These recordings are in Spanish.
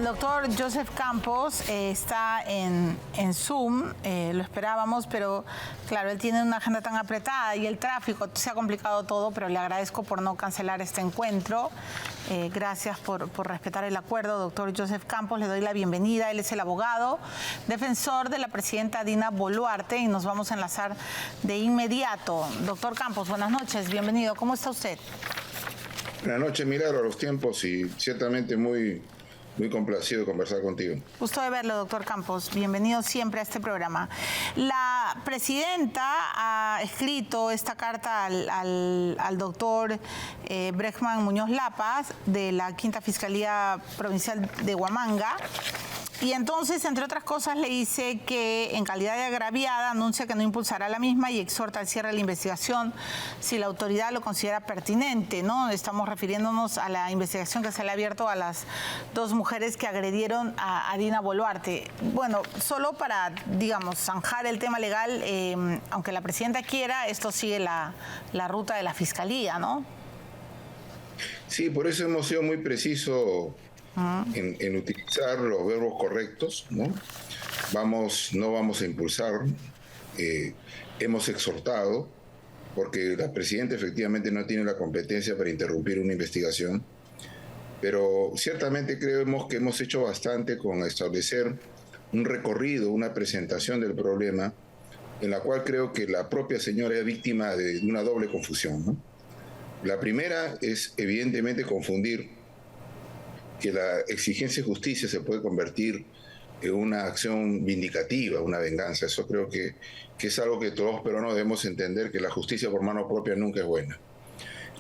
al doctor Joseph Campos, está en Zoom, lo esperábamos, pero claro, él tiene una agenda tan apretada y el tráfico, se ha complicado todo, pero le agradezco por no cancelar este encuentro. Gracias por respetar el acuerdo, doctor Joseph Campos, le doy la bienvenida. Él es el abogado, defensor de la presidenta Dina Boluarte, y nos vamos a enlazar de inmediato. Doctor Campos, buenas noches, bienvenido. ¿Cómo está usted? Buenas noches, Milagro, a los tiempos, y ciertamente muy complacido de conversar contigo. Gusto de verlo, doctor Campos. Bienvenido siempre a este programa. La presidenta ha escrito esta carta al doctor Bregman Muñoz Lapas de la Quinta Fiscalía Provincial de Huamanga. Y entonces, entre otras cosas, le dice que en calidad de agraviada anuncia que no impulsará la misma y exhorta al cierre de la investigación si la autoridad lo considera pertinente, ¿no? Estamos refiriéndonos a la investigación que se le ha abierto a las dos mujeres que agredieron a Dina Boluarte. Bueno, solo para, digamos, zanjar el tema legal, aunque la presidenta quiera, esto sigue la ruta de la Fiscalía, ¿no? Sí, por eso hemos sido muy precisos en utilizar los verbos correctos, ¿no? No vamos a impulsar, hemos exhortado, porque la presidenta efectivamente no tiene la competencia para interrumpir una investigación, pero ciertamente creemos que hemos hecho bastante con establecer un recorrido, una presentación del problema, en la cual creo que la propia señora es víctima de una doble confusión, ¿no? La primera es evidentemente confundir que la exigencia de justicia se puede convertir en una acción vindicativa, una venganza. Eso creo que es algo que todos peruanos debemos entender, que la justicia por mano propia nunca es buena.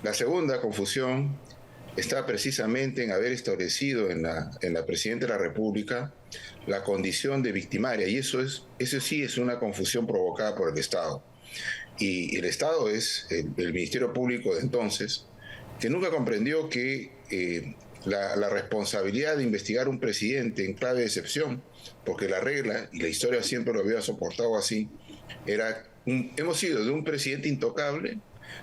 La segunda confusión está precisamente en haber establecido en la Presidenta de la República la condición de victimaria, y eso sí es una confusión provocada por el Estado. Y el Estado es el Ministerio Público de entonces, que nunca comprendió que la responsabilidad de investigar un presidente en clave de excepción, porque la regla, y la historia siempre lo había soportado así, hemos ido de un presidente intocable,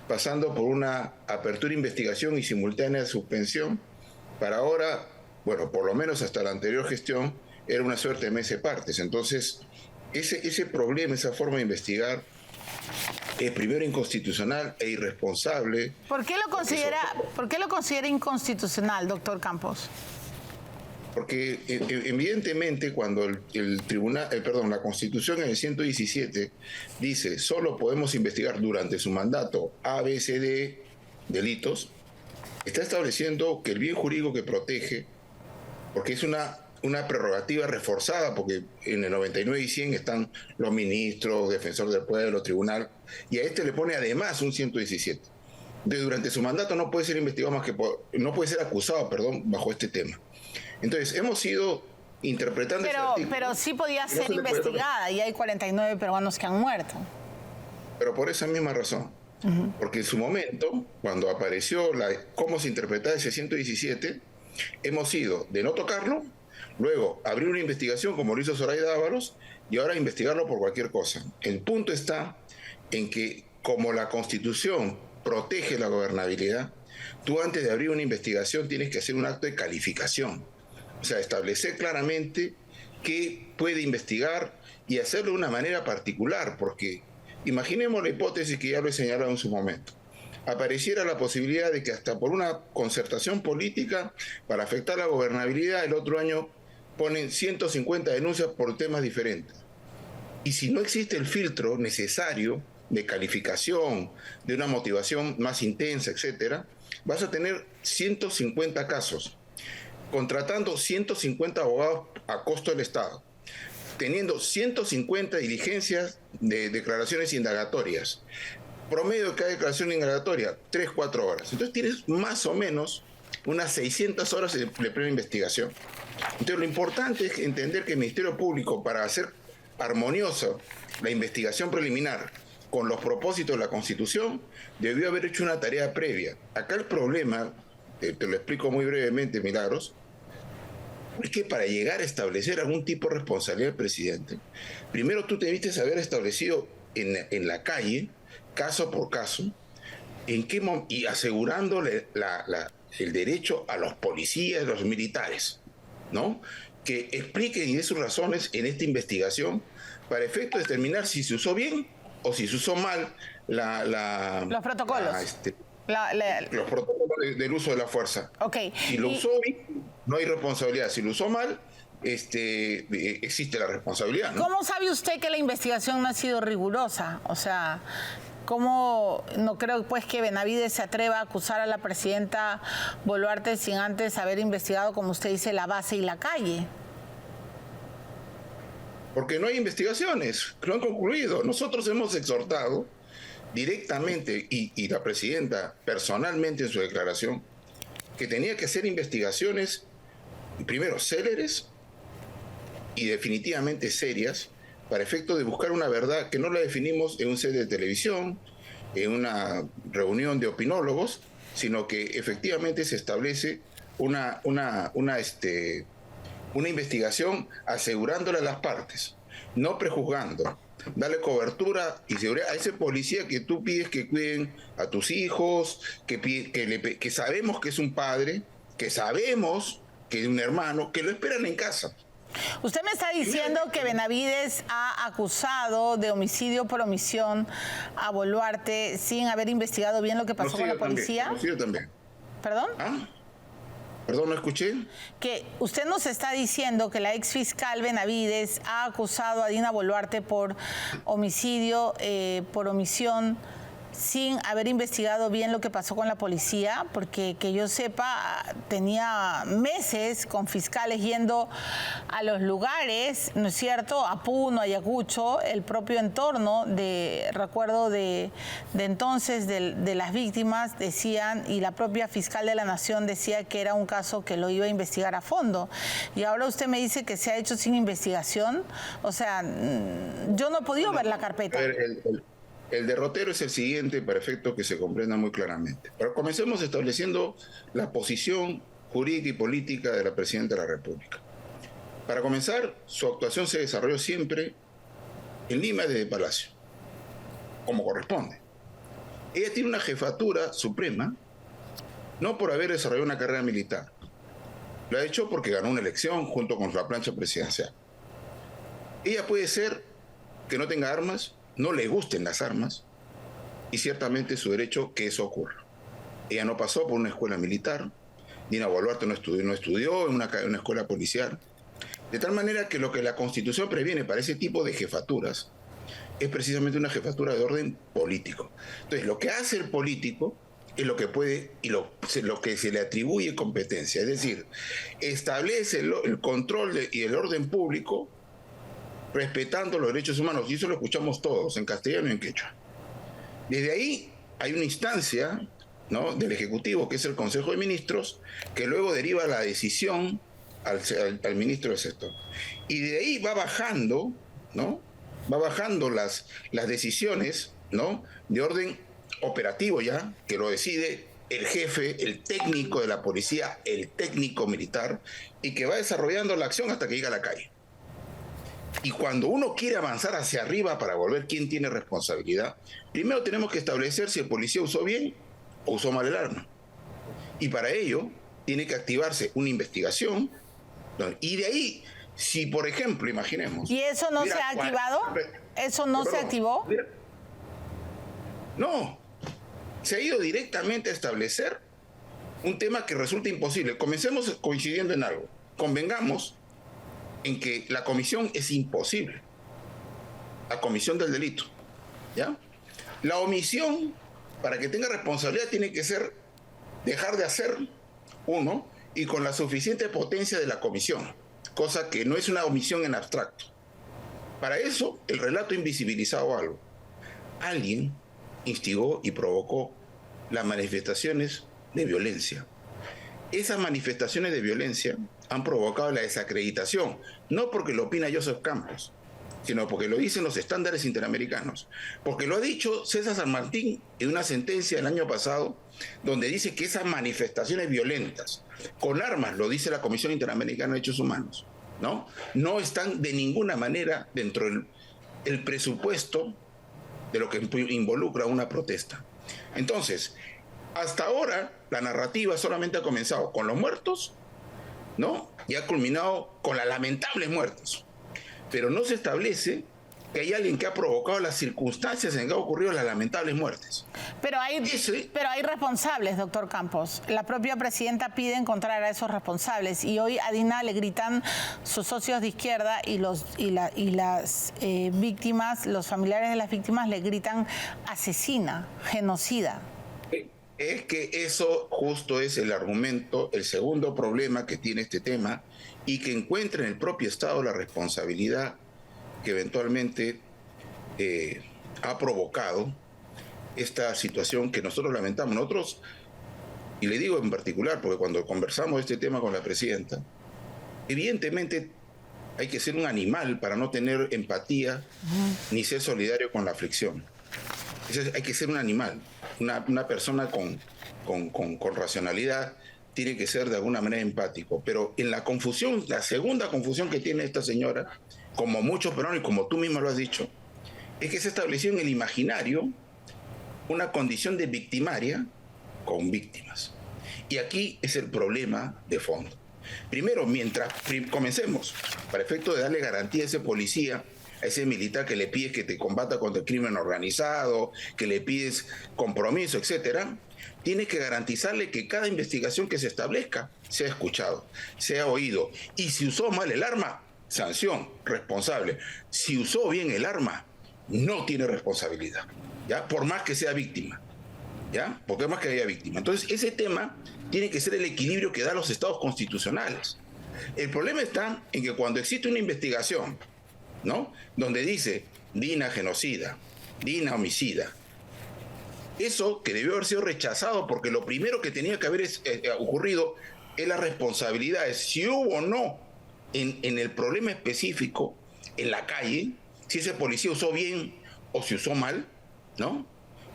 pasando por una apertura de investigación y simultánea suspensión, para ahora, bueno, por lo menos hasta la anterior gestión, era una suerte de mesa de partes. Entonces, ese problema, esa forma de investigar, es primero inconstitucional e irresponsable. ¿Por qué lo considera inconstitucional, doctor Campos? Porque evidentemente cuando la Constitución en el 117 dice solo podemos investigar durante su mandato A, B, C, D delitos, está estableciendo que el bien jurídico que protege, porque es una prerrogativa reforzada, porque en el 99 y 100 están los ministros, defensor del pueblo, tribunal, y a este le pone además un 117. Durante su mandato no puede ser investigado no puede ser acusado, bajo este tema. Entonces, hemos ido interpretando pero sí podía ser investigada, y hay 49 peruanos que han muerto. Pero por esa misma razón. Porque en su momento, cuando apareció cómo se interpretaba ese 117, hemos ido de no tocarlo, luego abrir una investigación como lo hizo Zoraida Ábalos, y ahora investigarlo por cualquier cosa. El punto está en que, como la Constitución protege la gobernabilidad, tú antes de abrir una investigación tienes que hacer un acto de calificación. O sea, establecer claramente qué puede investigar y hacerlo de una manera particular, porque imaginemos la hipótesis que ya lo he señalado en su momento. Apareciera la posibilidad de que hasta por una concertación política para afectar la gobernabilidad, el otro año ponen 150 denuncias por temas diferentes. Y si no existe el filtro necesario de calificación, de una motivación más intensa, etcétera, vas a tener 150 casos, contratando 150 abogados a costo del Estado, teniendo 150 diligencias de declaraciones indagatorias. Promedio de cada declaración indagatoria, 3-4 horas. Entonces tienes más o menos unas 600 horas de plena investigación. Entonces lo importante es entender que el Ministerio Público, para hacer armoniosa la investigación preliminar con los propósitos de la Constitución, debió haber hecho una tarea previa. Acá el problema, te lo explico muy brevemente, Milagros, es que para llegar a establecer algún tipo de responsabilidad del presidente, primero tú debiste haber establecido en la calle, caso por caso, y asegurándole el derecho a los policías, los militares. ¿no? Que expliquen y dé sus razones en esta investigación para efecto de determinar si se usó bien o si se usó mal los protocolos. Los protocolos del uso de la fuerza. Okay. Si lo usó bien, no hay responsabilidad. Si lo usó mal, existe la responsabilidad, ¿no? ¿Cómo sabe usted que la investigación no ha sido rigurosa? O sea, ¿cómo no creo pues que Benavides se atreva a acusar a la presidenta Boluarte sin antes haber investigado, como usted dice, la base y la calle? Porque no hay investigaciones, no han concluido. Nosotros hemos exhortado directamente, y la presidenta personalmente en su declaración, que tenía que hacer investigaciones, primero, céleres y definitivamente serias, para efecto de buscar una verdad que no la definimos en un set de televisión, en una reunión de opinólogos, sino que efectivamente se establece una investigación asegurándole a las partes, no prejuzgando, darle cobertura y seguridad a ese policía que tú pides que cuiden a tus hijos, que sabemos que es un padre, que sabemos que es un hermano, que lo esperan en casa. Usted me está diciendo que Benavides ha acusado de homicidio por omisión a Boluarte sin haber investigado bien lo que pasó con la policía. También. ¿Perdón? ¿Ah? Perdón, no escuché. Que usted nos está diciendo que la ex fiscal Benavides ha acusado a Dina Boluarte por homicidio, por omisión, sin haber investigado bien lo que pasó con la policía, porque que yo sepa, tenía meses con fiscales yendo a los lugares, ¿no es cierto?, a Puno, Ayacucho, el propio entorno recuerdo de entonces de las víctimas decían, y la propia fiscal de la Nación decía que era un caso que lo iba a investigar a fondo. Y ahora usted me dice que se ha hecho sin investigación. O sea, yo no he podido ver la carpeta. A ver, el derrotero es el siguiente, para efecto que se comprenda muy claramente. Pero comencemos estableciendo la posición jurídica y política de la Presidenta de la República. Para comenzar, su actuación se desarrolló siempre en Lima desde Palacio, como corresponde. Ella tiene una jefatura suprema, no por haber desarrollado una carrera militar. Lo ha hecho porque ganó una elección junto con la plancha presidencial. Ella puede ser que no tenga armas, no le gusten las armas, y ciertamente es su derecho que eso ocurra. Ella no pasó por una escuela militar, Dina Boluarte no estudió en una escuela policial, de tal manera que lo que la Constitución previene para ese tipo de jefaturas es precisamente una jefatura de orden político. Entonces, lo que hace el político es lo que puede y lo que se le atribuye competencia, es decir, establece el control y el orden público respetando los derechos humanos, y eso lo escuchamos todos, en castellano y en quechua. Desde ahí hay una instancia, ¿no?, del Ejecutivo, que es el Consejo de Ministros, que luego deriva la decisión al ministro del sector. Y de ahí va bajando, ¿no?, va bajando las decisiones, ¿no?, de orden operativo ya, que lo decide el jefe, el técnico de la policía, el técnico militar, y que va desarrollando la acción hasta que llega a la calle. Y cuando uno quiere avanzar hacia arriba para volver quién tiene responsabilidad, primero tenemos que establecer si el policía usó bien o usó mal el arma. Y para ello tiene que activarse una investigación. Y de ahí, si por ejemplo, imaginemos... ¿Y eso no se ha activado? ¿Eso no se activó? No. Se ha ido directamente a establecer un tema que resulta imposible. Comencemos coincidiendo en algo. Convengamos en que la comisión es imposible, la comisión del delito, ¿ya? La omisión, para que tenga responsabilidad, tiene que ser dejar de hacer uno y con la suficiente potencia de la comisión, cosa que no es una omisión en abstracto. Para eso, el relato invisibilizado algo. Alguien instigó y provocó las manifestaciones de violencia. Esas manifestaciones de violencia han provocado la desacreditación, no porque lo opina Joseph Campos, sino porque lo dicen los estándares interamericanos. Porque lo ha dicho César San Martín en una sentencia del año pasado, donde dice que esas manifestaciones violentas, con armas, lo dice la Comisión Interamericana de Derechos Humanos, no están de ninguna manera dentro del presupuesto de lo que involucra una protesta. Entonces, hasta ahora, la narrativa solamente ha comenzado con los muertos ¿no? Y ha culminado con las lamentables muertes. Pero no se establece que hay alguien que ha provocado las circunstancias en que han ocurrido las lamentables muertes. Pero hay responsables, doctor Campos. La propia presidenta pide encontrar a esos responsables y hoy a Dina le gritan sus socios de izquierda y las víctimas, los familiares de las víctimas le gritan asesina, genocida. Es que eso justo es el argumento, el segundo problema que tiene este tema y que encuentra en el propio Estado la responsabilidad que eventualmente ha provocado esta situación que nosotros lamentamos. Nosotros, y le digo en particular, porque cuando conversamos este tema con la presidenta, evidentemente hay que ser un animal para no tener empatía ni ser solidario con la aflicción. Hay que ser un animal, una persona con racionalidad tiene que ser de alguna manera empático. Pero en la confusión, la segunda confusión que tiene esta señora, como muchos peruanos y como tú mismo lo has dicho, es que se estableció en el imaginario una condición de victimaria con víctimas. Y aquí es el problema de fondo. Primero, comencemos, para efecto de darle garantía a ese policía, a ese militar que le pides que te combata contra el crimen organizado, que le pides compromiso, etcétera, tienes que garantizarle que cada investigación que se establezca sea escuchado, sea oído. Y si usó mal el arma, sanción, responsable. Si usó bien el arma, no tiene responsabilidad, ¿ya? Por más que sea víctima, ¿ya? Porque más que haya víctima. Entonces, ese tema tiene que ser el equilibrio que dan los estados constitucionales. El problema está en que cuando existe una investigación, ¿no?, donde dice Dina genocida, Dina homicida, eso que debió haber sido rechazado porque lo primero que tenía que haber ocurrido es las responsabilidades, si hubo o no en el problema específico, en la calle, si ese policía usó bien o si usó mal, ¿no?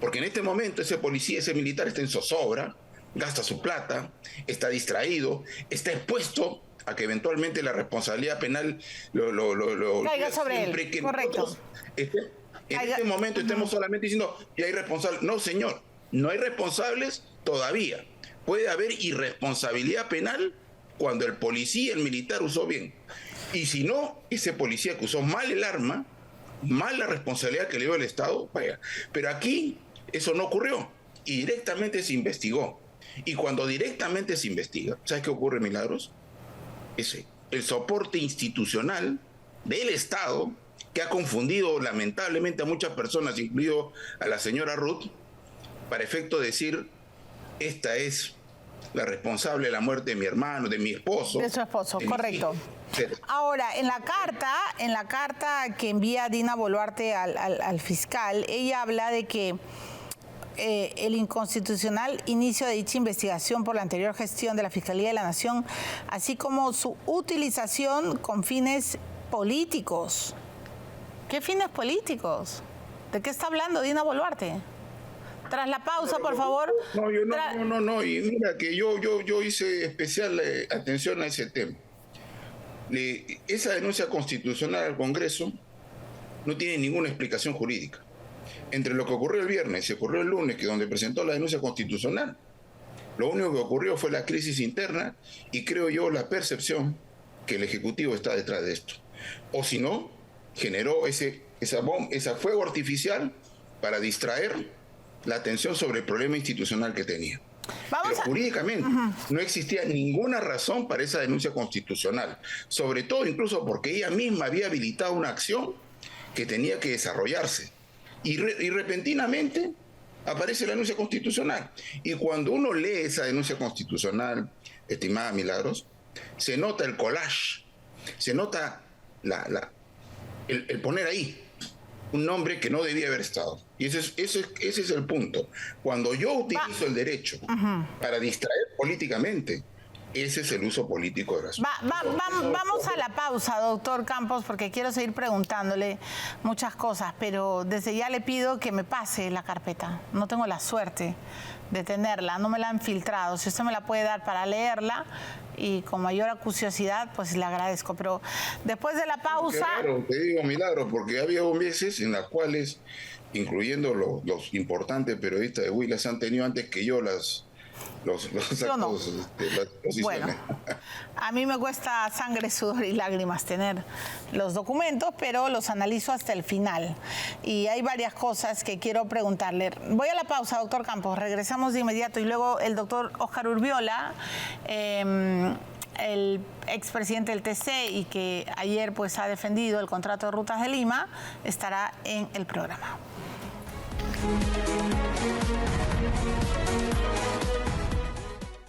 Porque en este momento ese policía, ese militar está en zozobra, gasta su plata, está distraído, está expuesto a que eventualmente la responsabilidad penal caiga sobre él. Que correcto. En este momento estemos solamente diciendo que hay responsables. No, señor, no hay responsables todavía. Puede haber irresponsabilidad penal cuando el policía, el militar usó bien. Y si no, ese policía que usó mal el arma, mal la responsabilidad que le dio el Estado, vaya. Pero aquí eso no ocurrió y directamente se investigó. Y cuando directamente se investiga, ¿sabes qué ocurre, Milagros? El soporte institucional del Estado, que ha confundido lamentablemente a muchas personas, incluido a la señora Ruth, para efecto de decir, esta es la responsable de la muerte de mi hermano, de mi esposo. De su esposo, correcto. Ahora, en la carta que envía Dina Boluarte al fiscal, ella habla de que el inconstitucional inicio de dicha investigación por la anterior gestión de la Fiscalía de la Nación, así como su utilización con fines políticos. ¿Qué fines políticos? ¿De qué está hablando Dina Boluarte? Tras la pausa, por favor. No. Y mira que yo hice especial atención a ese tema. Esa denuncia constitucional al Congreso no tiene ninguna explicación jurídica. Entre lo que ocurrió el viernes y ocurrió el lunes, que donde presentó la denuncia constitucional, lo único que ocurrió fue la crisis interna y creo yo la percepción que el Ejecutivo está detrás de esto. O si no, generó ese fuego artificial para distraer la atención sobre el problema institucional que tenía. Pero jurídicamente no existía ninguna razón para esa denuncia constitucional, sobre todo incluso porque ella misma había habilitado una acción que tenía que desarrollarse. Y repentinamente aparece la denuncia constitucional. Y cuando uno lee esa denuncia constitucional, estimada Milagros, se nota el collage, se nota el poner ahí un nombre que no debía haber estado. Y ese es el punto. Cuando yo utilizo el derecho para distraer políticamente, ese es el uso político de la ciudad. Vamos a la pausa, doctor Campos, porque quiero seguir preguntándole muchas cosas, pero desde ya le pido que me pase la carpeta. No tengo la suerte de tenerla, no me la han filtrado. Si usted me la puede dar para leerla y con mayor acuciosidad, pues le agradezco. Pero después de la pausa... Claro, te digo Milagro, porque había veces en las cuales, incluyendo los importantes periodistas de Huilas, han tenido antes que yo las los Yo no. actos, las posiciones. Bueno, a mí me cuesta sangre, sudor y lágrimas tener los documentos, pero los analizo hasta el final. Y hay varias cosas que quiero preguntarle. Voy a la pausa, doctor Campos. Regresamos de inmediato y luego el doctor Óscar Urbiola, el expresidente del TC y que ayer pues ha defendido el contrato de Rutas de Lima, estará en el programa.